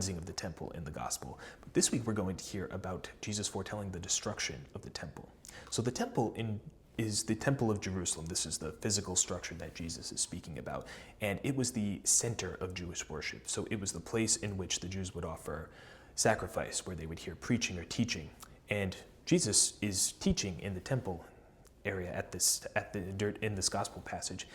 cleansing of the temple in the gospel. But this week we're going to hear about Jesus foretelling the destruction of the temple. So the temple is the temple of Jerusalem. This is the physical structure that Jesus is speaking about. And it was the center of Jewish worship. So it was the place in which the Jews would offer sacrifice, where they would hear preaching or teaching. And Jesus is teaching in the temple area in this gospel passage.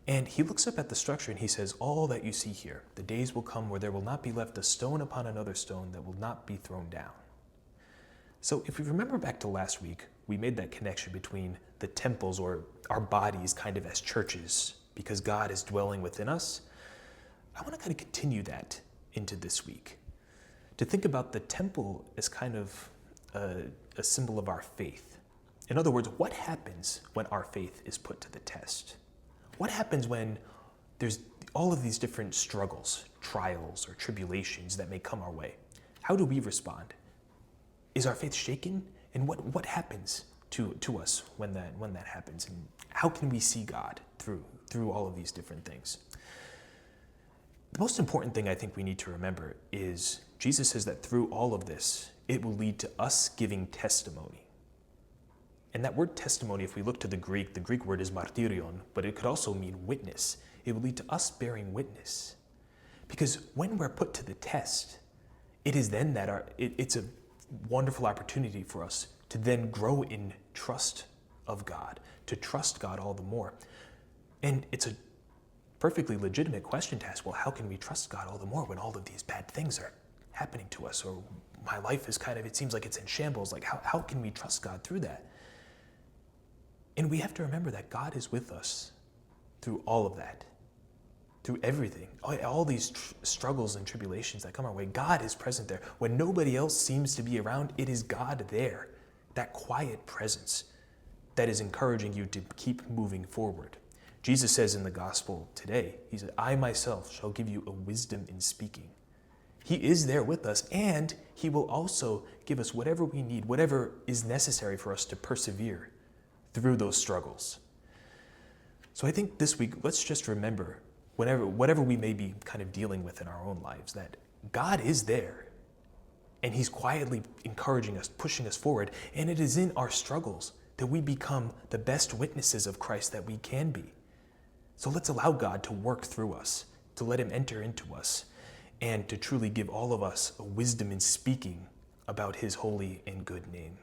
And he looks up at the structure and he says, all that you see here, the days will come where there will not be left a stone upon another stone that will not be thrown down. So if we remember back to last week, we made that connection between the temples, or our bodies kind of as churches, because God is dwelling within us. I want to kind of continue that into this week, to think about the temple as kind of a symbol of our faith. In other words, what happens when our faith is put to the test? What happens when there's all of these different struggles, trials, or tribulations that may come our way? How do we respond? Is our faith shaken? And what happens to us when that happens? And how can we see God through all of these different things? The most important thing I think we need to remember is Jesus says that through all of this, it will lead to us giving testimony. And that word testimony, if we look to the Greek word is martyrion, but it could also mean witness. It will lead to us bearing witness. Because when we're put to the test, it is then that it's a wonderful opportunity for us to then grow in trust of God, to trust God all the more. And it's a perfectly legitimate question to ask, well, how can we trust God all the more when all of these bad things are happening to us? Or my life is it seems like it's in shambles. Like, how can we trust God through that? And we have to remember that God is with us through all of that, through everything, all these struggles and tribulations that come our way. God is present there. When nobody else seems to be around, it is God there, that quiet presence that is encouraging you to keep moving forward. Jesus says in the gospel today, he said, I myself shall give you a wisdom in speaking. He is there with us, and he will also give us whatever we need, whatever is necessary for us to persevere through those struggles. So I think this week, let's just remember, whatever we may be kind of dealing with in our own lives, that God is there, and he's quietly encouraging us, pushing us forward, and it is in our struggles that we become the best witnesses of Christ that we can be. So let's allow God to work through us, to let him enter into us, and to truly give all of us a wisdom in speaking about his holy and good name.